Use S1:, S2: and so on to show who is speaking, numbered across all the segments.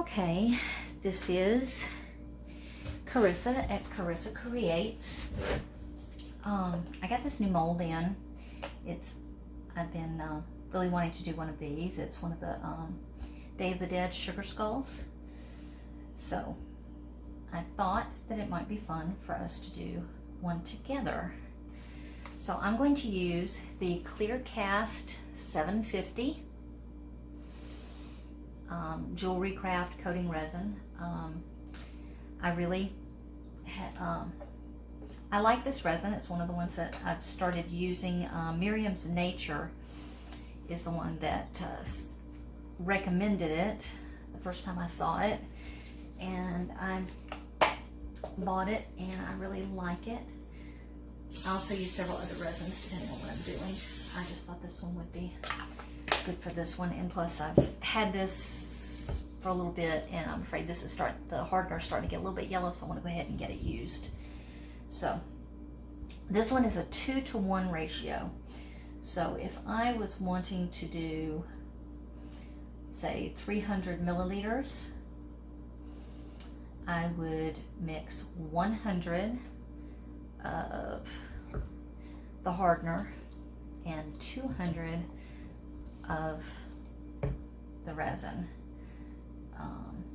S1: Okay, this is Carissa at Carissa Creates. I got this new mold in. I've been really wanting to do one of these. It's one of the Day of the Dead sugar skulls. So I thought that it might be fun for us to do one together. So I'm going to use the Clear Cast 750 Jewelry Craft Coating Resin. I like this resin. It's one of the ones that I've started using. Miriam's Nature is the one that recommended it the first time I saw it, and I bought it and I really like it. I also use several other resins depending on what I'm doing. I just thought this one would be good for this one, and plus I've had this for a little bit and I'm afraid this is the hardener is starting to get a little bit yellow, so I want to go ahead and get it used. So this one is a 2-to-1 ratio. So if I was wanting to do, say, 300 milliliters, I would mix 100 of the hardener and 200 of the resin.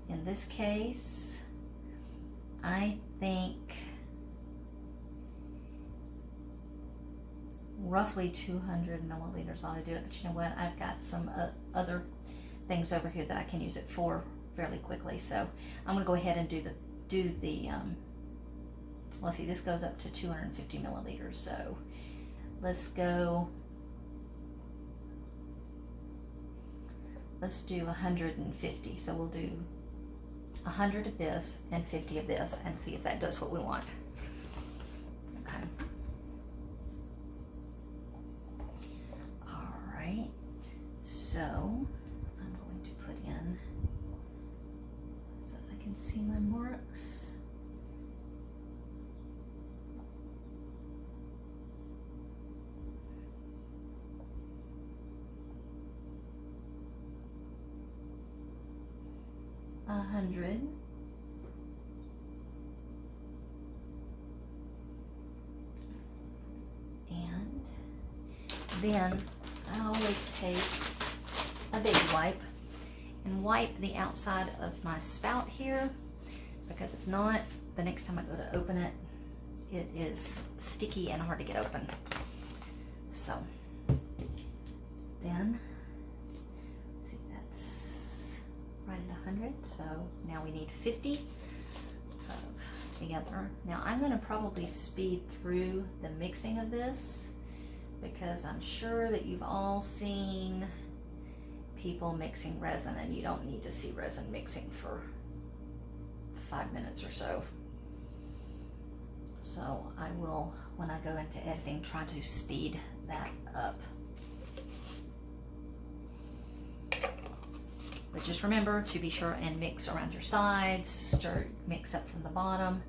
S1: In this case, I think roughly 200 milliliters ought to do it, but you know what, I've got some other things over here that I can use it for fairly quickly, so I'm going to go ahead and do the let's see, this goes up to 250 milliliters, so let's do 150. So we'll do 100 of this and 50 of this and see if that does what we want. Okay. All right. So I'm going to put in so I can see my marks. $100. And then I always take a baby wipe and wipe the outside of my spout here, because if not, the next time I go to open it, it is sticky and hard to get open. So then, see, that's right at 100. So now we need 50 of the other. Now I'm going to probably speed through the mixing of this, because I'm sure that you've all seen people mixing resin, and you don't need to see resin mixing for 5 minutes or so. So I will, when I go into editing, try to speed that up. But just remember to be sure and mix around your sides, mix up from the bottom,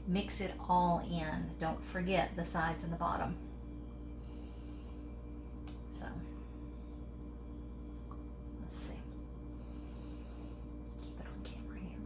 S1: mix it all in. Don't forget the sides and the bottom. So, let's see. Keep it on camera here.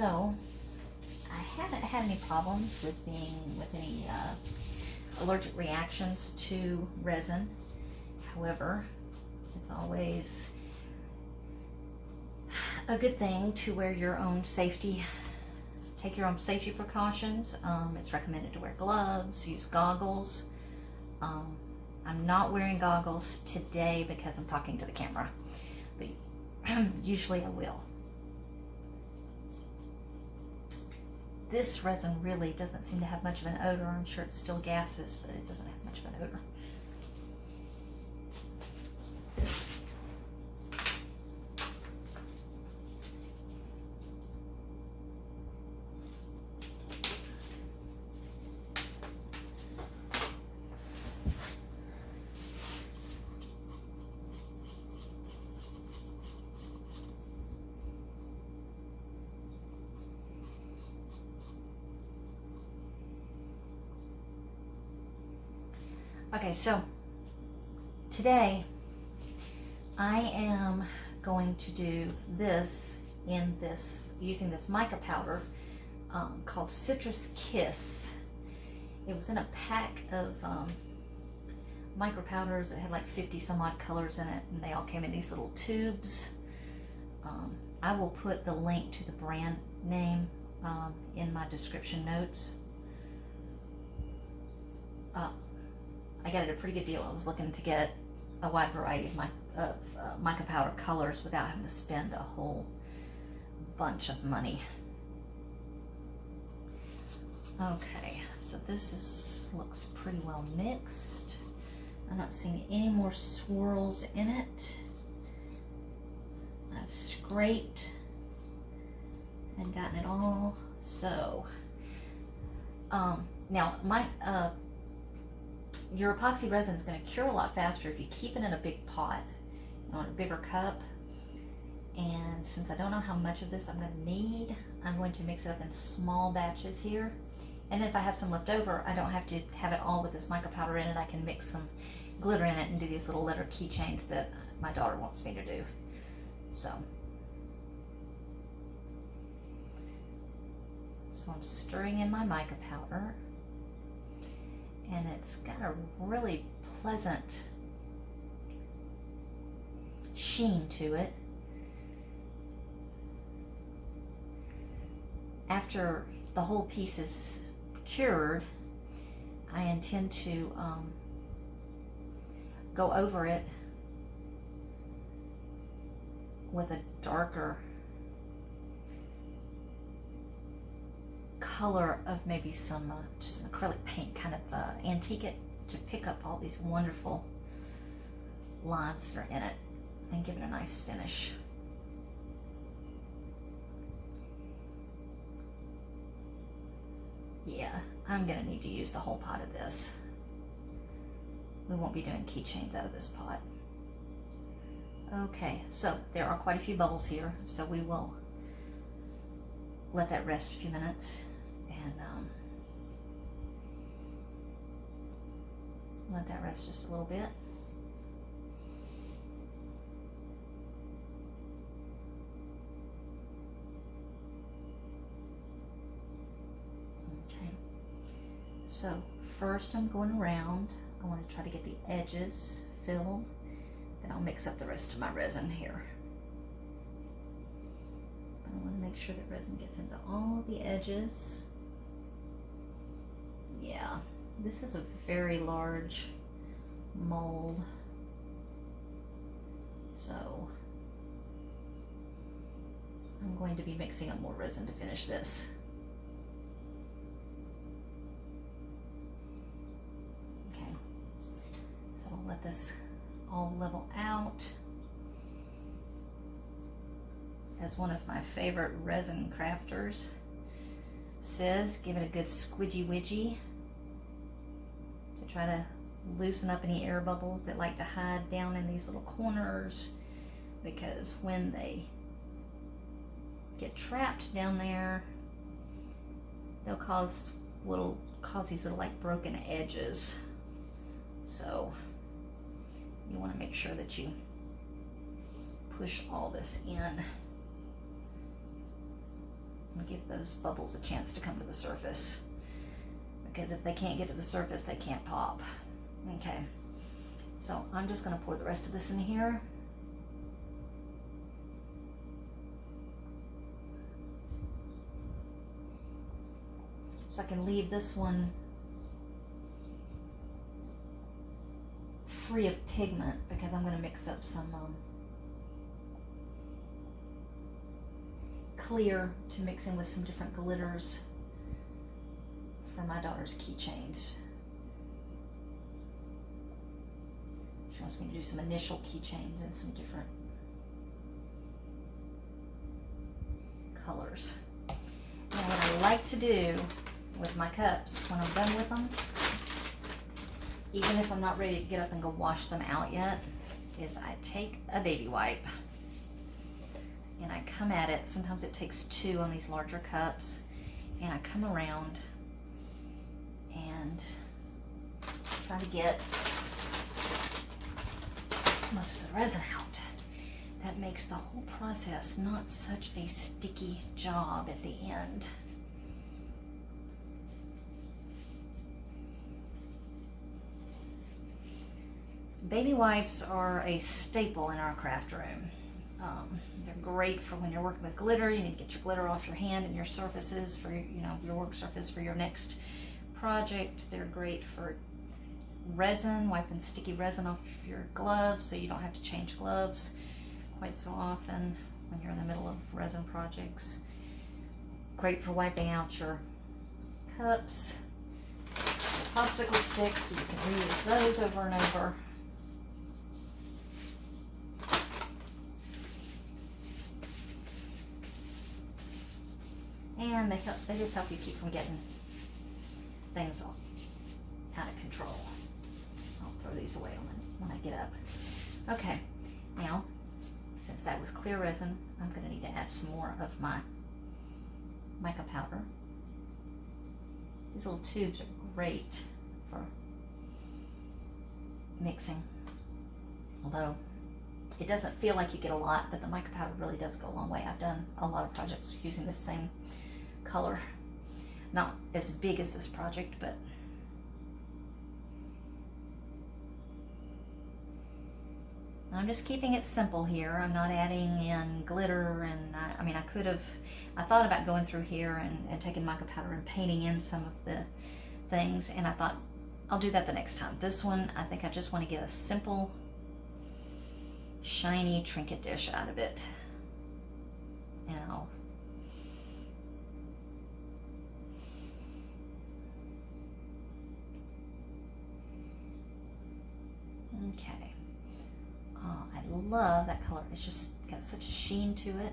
S1: So I haven't had any problems with any allergic reactions to resin. However, it's always a good thing to wear your own safety, take your own safety precautions. It's recommended to wear gloves, use goggles. I'm not wearing goggles today because I'm talking to the camera, but usually I will. This resin really doesn't seem to have much of an odor. I'm sure it's still gases, but it doesn't have much of an odor. Okay, so today I am going to do this using this mica powder called Citrus Kiss. It was in a pack of micro powders that had like 50 some odd colors in it, and they all came in these little tubes. I will put the link to the brand name in my description notes. I got it at a pretty good deal. I was looking to get a wide variety of mica powder colors without having to spend a whole bunch of money. Okay, so this looks pretty well mixed. I'm not seeing any more swirls in it. I've scraped and gotten it all. So now your epoxy resin is going to cure a lot faster if you keep it in a big pot, in a bigger cup. And since I don't know how much of this I'm going to need, I'm going to mix it up in small batches here. And then if I have some left over, I don't have to have it all with this mica powder in it. I can mix some glitter in it and do these little letter keychains that my daughter wants me to do. So I'm stirring in my mica powder. And it's got a really pleasant sheen to it. After the whole piece is cured, I intend to go over it with a darker color of maybe some just an acrylic paint, kind of antique it to pick up all these wonderful lines that are in it and give it a nice finish. Yeah, I'm gonna need to use the whole pot of this. We won't be doing keychains out of this pot. Okay, so there are quite a few bubbles here, so we will let that rest a few minutes and let that rest just a little bit. Okay, so first I'm going around. I want to try to get the edges filled, then I'll mix up the rest of my resin here. I want to make sure that resin gets into all the edges. Yeah, this is a very large mold, so I'm going to be mixing up more resin to finish this. Okay, so I'll let this all level out. As one of my favorite resin crafters says, give it a good squidgy widgy to try to loosen up any air bubbles that like to hide down in these little corners, because when they get trapped down there, they'll cause these little like broken edges. So you want to make sure that you push all this in. and give those bubbles a chance to come to the surface. Because if they can't get to the surface, they can't pop. Okay, so I'm just going to pour the rest of this in here. So I can leave this one free of pigment because I'm going to mix up some clear to mix in with some different glitters for my daughter's keychains. She wants me to do some initial keychains and some different colors. Now what I like to do with my cups when I'm done with them, even if I'm not ready to get up and go wash them out yet, is I take a baby wipe and I come at it. Sometimes it takes 2 on these larger cups, and I come around and try to get most of the resin out. That makes the whole process not such a sticky job at the end. Baby wipes are a staple in our craft room. They're great for when you're working with glitter. You need to get your glitter off your hand and your surfaces for your work surface for your next project. They're great for resin, wiping sticky resin off your gloves so you don't have to change gloves quite so often when you're in the middle of resin projects. Great for wiping out your cups, your popsicle sticks, so you can reuse those over and over. And they just help you keep from getting things out of control. I'll throw these away when I get up. Okay, now, since that was clear resin, I'm going to need to add some more of my mica powder. These little tubes are great for mixing, although it doesn't feel like you get a lot, but the mica powder really does go a long way. I've done a lot of projects using the same color. Not as big as this project, but I'm just keeping it simple here. I'm not adding in glitter, and I thought about going through here and taking mica powder and painting in some of the things, and I thought I'll do that the next time. This one, I think I just want to get a simple, shiny Trinket dish out of it, and I'll okay. Oh, I love that color. It's just got such a sheen to it.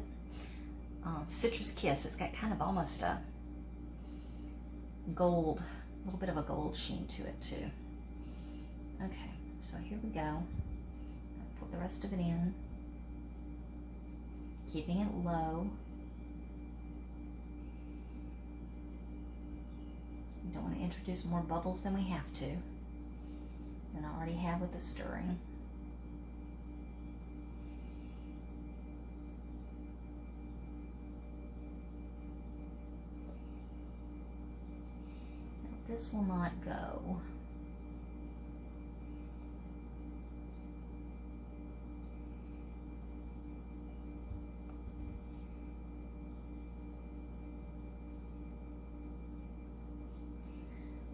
S1: Citrus Kiss. It's got kind of almost a gold, a little bit of a gold sheen to it too. Okay, so here we go. I'll put the rest of it in, keeping it low. We don't want to introduce more bubbles than we have to, than I already have with the stirring. Now, this will not go.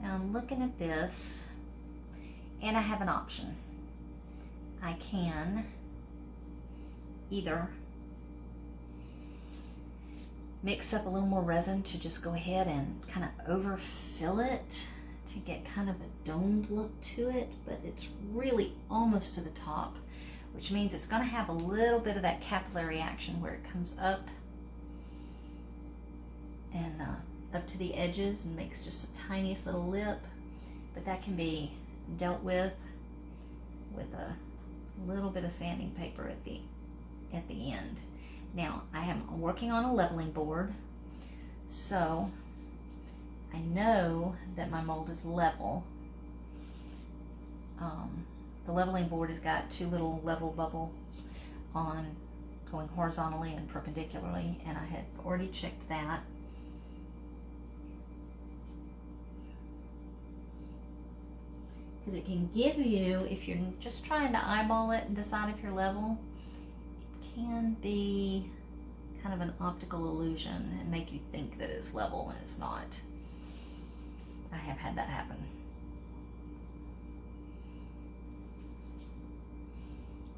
S1: Now I'm looking at this, and I have an option. I can either mix up a little more resin to just go ahead and kind of overfill it to get kind of a domed look to it, but it's really almost to the top, which means it's going to have a little bit of that capillary action where it comes up and up to the edges and makes just a tiniest little lip, but that can be dealt with a little bit of sanding paper at the end. Now I am working on a leveling board, so I know that my mold is level. The leveling board has got 2 little level bubbles on going horizontally and perpendicularly, and I had already checked that. because it can give you, if you're just trying to eyeball it and decide if you're level, it can be kind of an optical illusion and make you think that it's level when it's not. I have had that happen.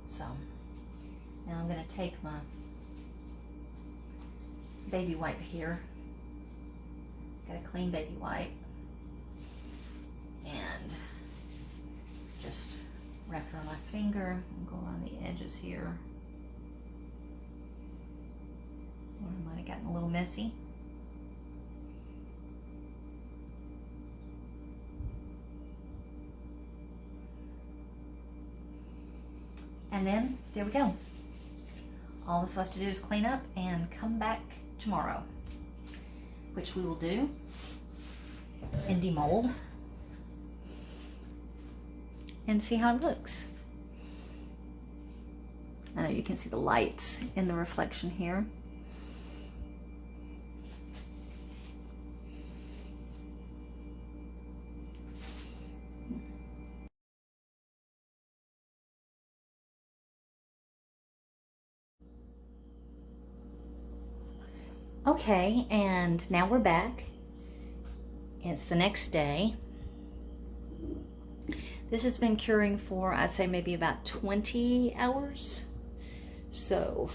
S1: So now I'm going to take my baby wipe here. Got a clean baby wipe and just wrap it on my finger and go around the edges here. Or it might have gotten a little messy. And then there we go. All that's left to do is clean up and come back tomorrow, which we will do and demold and see how it looks. I know you can see the lights in the reflection here. Okay, and now we're back. It's the next day. This has been curing for, I'd say, maybe about 20 hours. So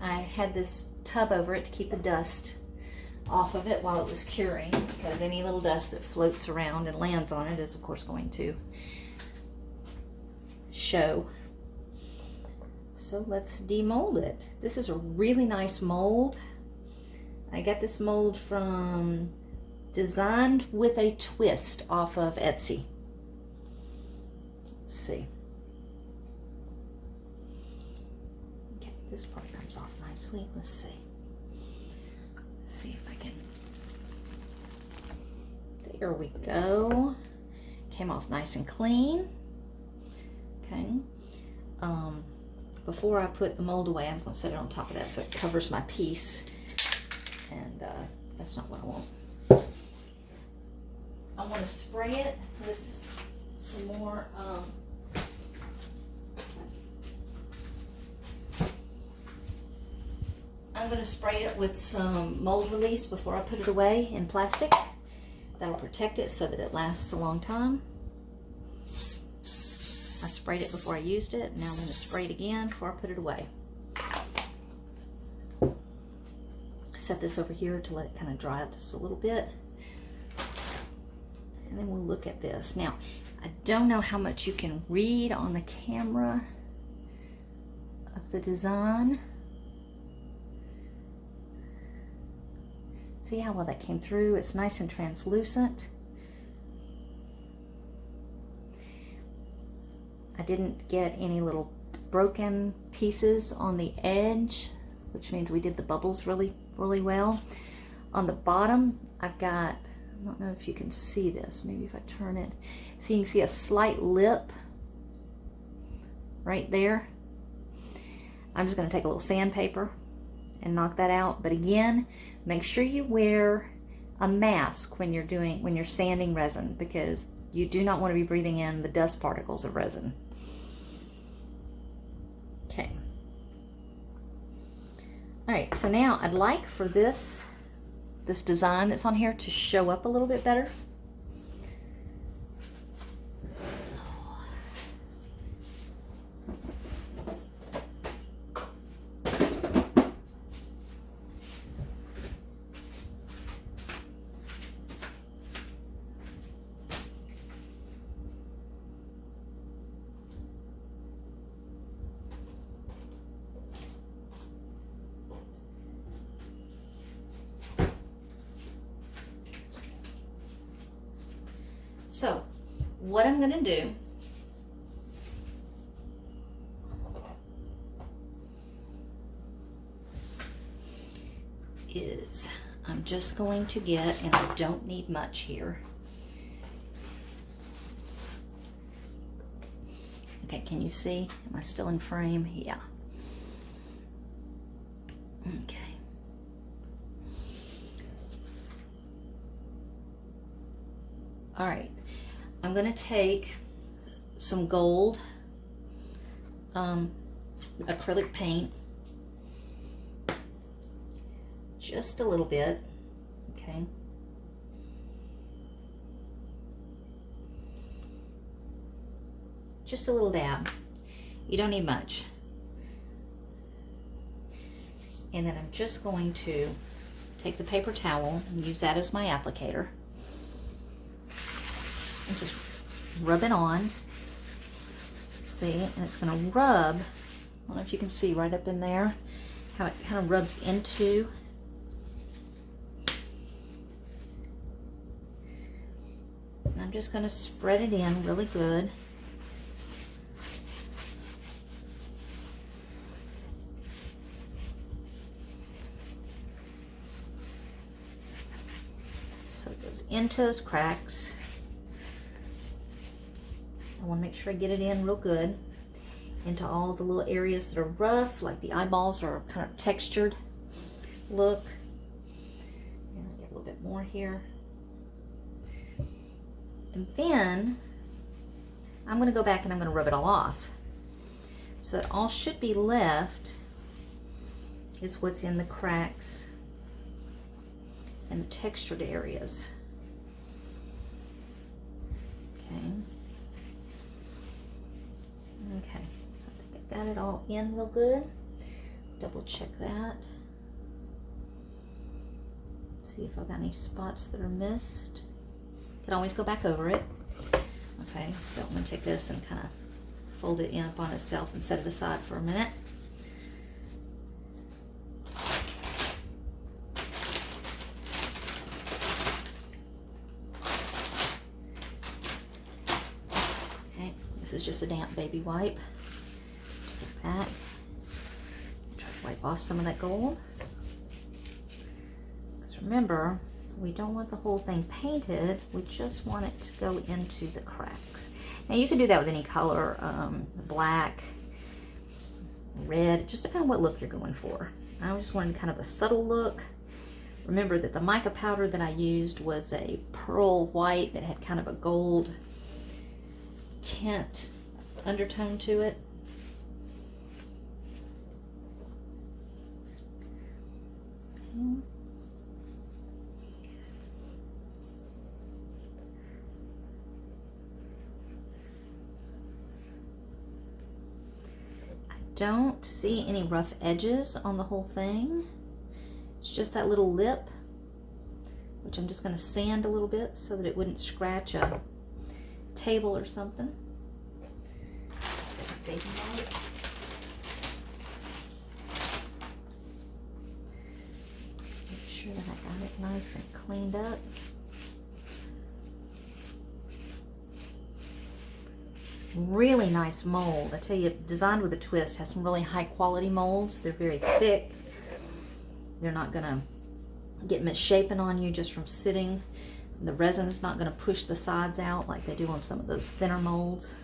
S1: I had this tub over it to keep the dust off of it while it was curing, because any little dust that floats around and lands on it is of course going to show. So let's demold it. This is a really nice mold. I got this mold from Designed with a Twist off of Etsy. Let's see. Okay, this part comes off nicely. Let's see. Let's see if I can. There we go. Came off nice and clean. Okay. Before I put the mold away, I'm going to set it on top of that so it covers my piece. And that's not what I want. I want to spray it with some more I'm going to spray it with some mold release before I put it away in plastic. That'll protect it so that it lasts a long time. I sprayed it before I used it. Now I'm going to spray it again before I put it away. Set this over here to let it kind of dry out just a little bit. And then we'll look at this. Now, I don't know how much you can read on the camera of the design. See how well that came through? It's nice and translucent. I didn't get any little broken pieces on the edge, which means we did the bubbles really well. On the bottom, I've got, I don't know if you can see this, maybe if I turn it, so you can see a slight lip right there. I'm just going to take a little sandpaper and knock that out. But again, make sure you wear a mask when you're sanding resin, because you do not want to be breathing in the dust particles of resin. Okay. All right, so now I'd like for this design that's on here to show up a little bit better. So what I'm going to do is I'm just going to get, and I don't need much here. Okay, can you see? Am I still in frame? Yeah. Okay. All right. I'm going to take some gold acrylic paint, just a little bit, okay. Just a little dab. You don't need much. And then I'm just going to take the paper towel and use that as my applicator. And just rub it on. See, and it's going to rub, I don't know if you can see right up in there, how it kind of rubs into. And I'm just going to spread it in really good. So it goes into those cracks. I want to make sure I get it in real good into all the little areas that are rough, like the eyeballs are kind of textured look. And I'll get a little bit more here. And then I'm going to go back and I'm going to rub it all off. So that all should be left is what's in the cracks and the textured areas. Okay. Okay, I think I got it all in real good. Double check that. See if I've got any spots that are missed. Can always go back over it. Okay, so I'm going to take this and kind of fold it in upon itself and set it aside for a minute. Okay, this is just a damp baby wipe. Take that. Try to wipe off some of that gold. Because remember, we don't want the whole thing painted, we just want it to go into the cracks. Now you can do that with any color, black, red, just depending on what look you're going for. I just wanted kind of a subtle look. Remember that the mica powder that I used was a pearl white that had kind of a gold tint undertone to it. Okay. Don't see any rough edges on the whole thing. It's just that little lip, which I'm just going to sand a little bit so that it wouldn't scratch a table or something. Baby wipe. Make sure that I got it nice and cleaned up. Really nice mold. I tell you, Designed with a Twist has some really high quality molds. They're very thick. They're not going to get misshapen on you just from sitting. The resin is not going to push the sides out like they do on some of those thinner molds.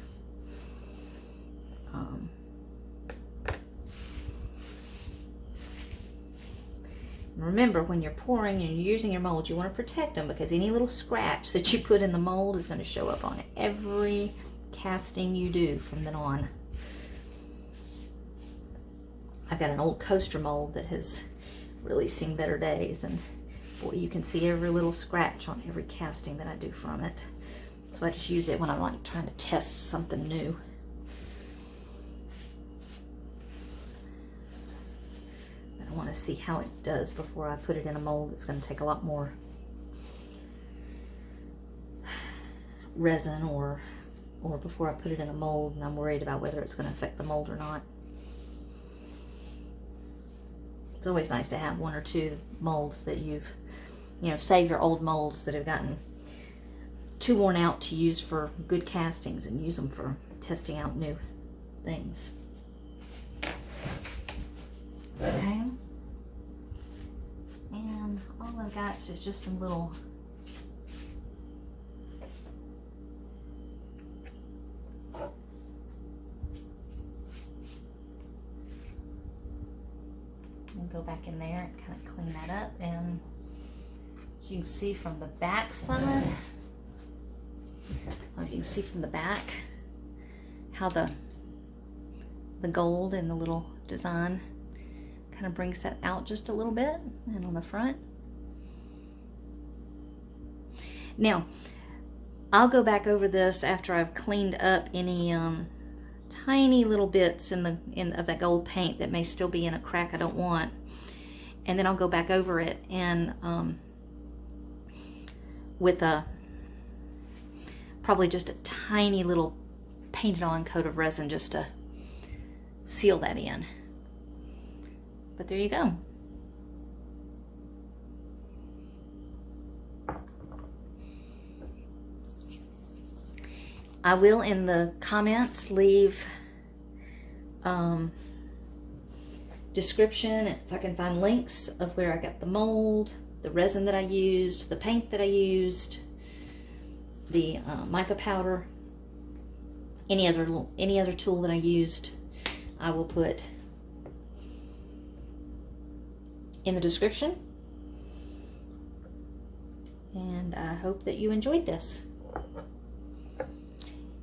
S1: Remember, when you're pouring and you're using your mold, you want to protect them, because any little scratch that you put in the mold is going to show up on every casting you do from then on. I've got an old coaster mold that has really seen better days, and boy, you can see every little scratch on every casting that I do from it. So I just use it when I'm like trying to test something new. I want to see how it does before I put it in a mold. It's going to take a lot more resin, or before I put it in a mold and I'm worried about whether it's going to affect the mold or not. It's always nice to have one or two molds that you've, save your old molds that have gotten too worn out to use for good castings and use them for testing out new things. Okay. And all I've got is just some little go back in there and kind of clean that up. And as you can see from the back side, if you can see from the back, how the gold and the little design kind of brings that out just a little bit, and on the front. Now, I'll go back over this after I've cleaned up any tiny little bits of that gold paint that may still be in a crack I don't want. And then I'll go back over it and with probably just a tiny little painted on coat of resin just to seal that in. But there you go. I will in the comments leave description, if I can find links of where I got the mold, the resin that I used, the paint that I used, the mica powder, any other tool that I used, I will put in the description. And I hope that you enjoyed this.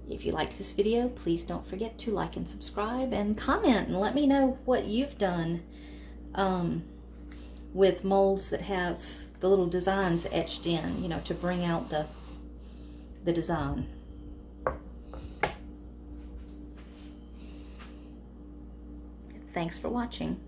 S1: If you liked this video, please don't forget to like and subscribe and comment and let me know what you've done with molds that have the little designs etched in, you know, to bring out the design. Thanks for watching.